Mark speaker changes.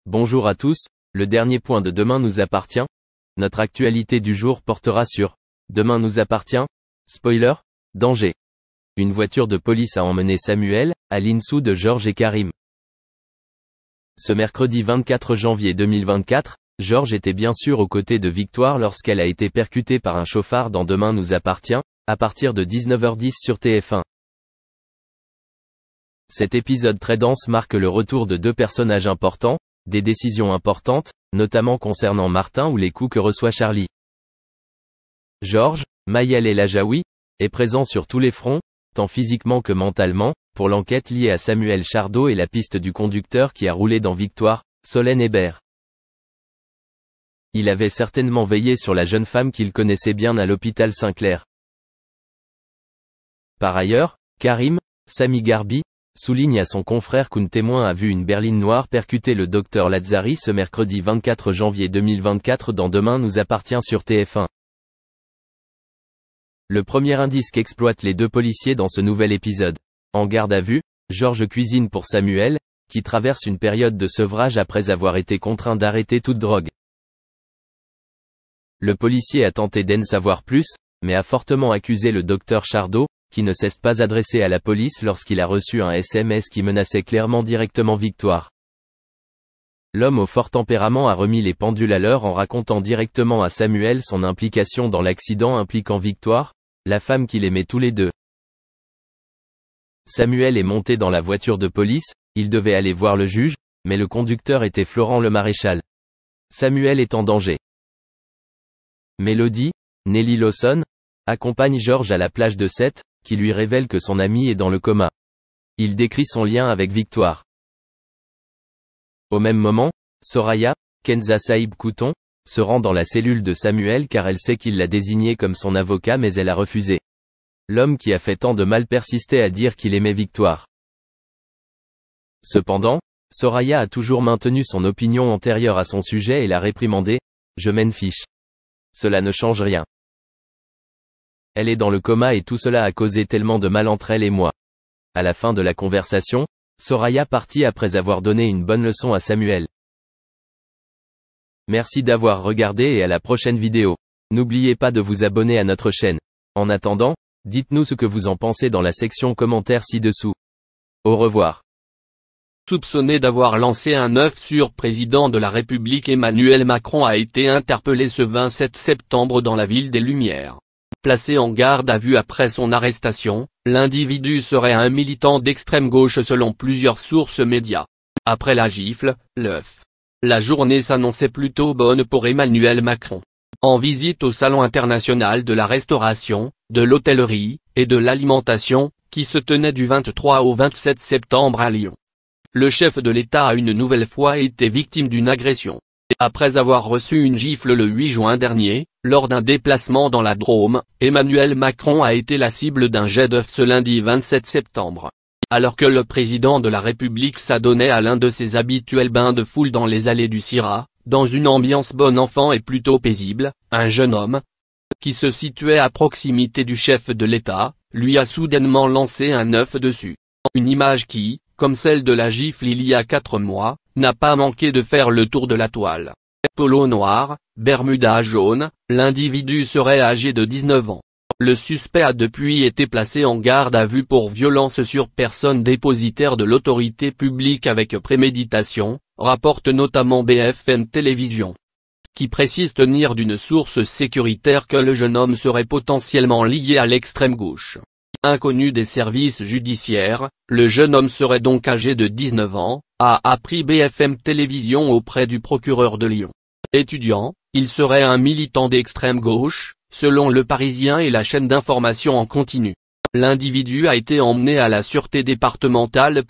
Speaker 1: Bonjour à tous, le dernier point de Demain nous appartient. Notre actualité du jour portera sur Demain nous appartient. Spoiler, danger. Une voiture de police a emmené Samuel, à l'insu de Georges et Karim. Ce mercredi 24 janvier 2024, Georges était bien sûr aux côtés de Victoire lorsqu'elle a été percutée par un chauffard dans Demain nous appartient, à partir de 19h10 sur TF1. Cet épisode très dense marque le retour de deux personnages importants, des décisions importantes, notamment concernant Martin ou les coups que reçoit Charlie. Georges, Mayel El Ajaoui, est présent sur tous les fronts, tant physiquement que mentalement, pour l'enquête liée à Samuel Chardot et la piste du conducteur qui a roulé dans Victoire, Solène Hébert. Il avait certainement veillé sur la jeune femme qu'il connaissait bien à l'hôpital Saint-Clair. Par ailleurs, Karim, Sami Garbi, souligne à son confrère qu'un témoin a vu une berline noire percuter le docteur Lazzari ce mercredi 24 janvier 2024 dans Demain nous appartient sur TF1. Le premier indice qu'exploitent les deux policiers dans ce nouvel épisode. En garde à vue, Georges cuisine pour Samuel, qui traverse une période de sevrage après avoir été contraint d'arrêter toute drogue. Le policier a tenté d'en savoir plus, mais a fortement accusé le docteur Chardot, qui ne s'est pas adressé à la police lorsqu'il a reçu un SMS qui menaçait clairement directement Victoire. L'homme au fort tempérament a remis les pendules à l'heure en racontant directement à Samuel son implication dans l'accident impliquant Victoire, la femme qu'il aimait tous les deux. Samuel est monté dans la voiture de police, il devait aller voir le juge, mais le conducteur était Florent le maréchal. Samuel est en danger. Mélodie, Nelly Lawson, accompagne Georges à la plage de Sète, qui lui révèle que son ami est dans le coma. Il décrit son lien avec Victoire. Au même moment, Soraya, Kenza Saïb Couton, se rend dans la cellule de Samuel car elle sait qu'il l'a désigné comme son avocat mais elle a refusé. L'homme qui a fait tant de mal persistait à dire qu'il aimait Victoire. Cependant, Soraya a toujours maintenu son opinion antérieure à son sujet et l'a réprimandé, « Je m'en fiche. Cela ne change rien. Elle est dans le coma et tout cela a causé tellement de mal entre elle et moi. » À la fin de la conversation, Soraya partit après avoir donné une bonne leçon à Samuel. Merci d'avoir regardé et à la prochaine vidéo. N'oubliez pas de vous abonner à notre chaîne. En attendant, dites-nous ce que vous en pensez dans la section commentaires ci-dessous. Au revoir.
Speaker 2: Soupçonné d'avoir lancé un œuf sur président de la République, Emmanuel Macron a été interpellé ce 27 septembre dans la ville des Lumières. Placé en garde à vue après son arrestation, l'individu serait un militant d'extrême gauche selon plusieurs sources médias. Après la gifle, l'œuf. La journée s'annonçait plutôt bonne pour Emmanuel Macron. En visite au Salon international de la restauration, de l'hôtellerie, et de l'alimentation, qui se tenait du 23 au 27 septembre à Lyon. Le chef de l'État a une nouvelle fois été victime d'une agression. Après avoir reçu une gifle le 8 juin dernier, lors d'un déplacement dans la Drôme, Emmanuel Macron a été la cible d'un jet d'œuf ce lundi 27 septembre. Alors que le président de la République s'adonnait à l'un de ses habituels bains de foule dans les allées du Sira, dans une ambiance bon enfant et plutôt paisible, un jeune homme, qui se situait à proximité du chef de l'État, lui a soudainement lancé un œuf dessus. Une image qui, comme celle de la gifle il y a 4 mois, n'a pas manqué de faire le tour de la toile. Polo noir, bermuda jaune, l'individu serait âgé de 19 ans. Le suspect a depuis été placé en garde à vue pour violence sur personne dépositaire de l'autorité publique avec préméditation, rapporte notamment BFM Télévision. Qui précise tenir d'une source sécuritaire que le jeune homme serait potentiellement lié à l'extrême gauche. Inconnu des services judiciaires, le jeune homme serait donc âgé de 19 ans, a appris BFM Télévision auprès du procureur de Lyon. Étudiant, il serait un militant d'extrême gauche, selon Le Parisien et la chaîne d'information en continu. L'individu a été emmené à la sûreté départementale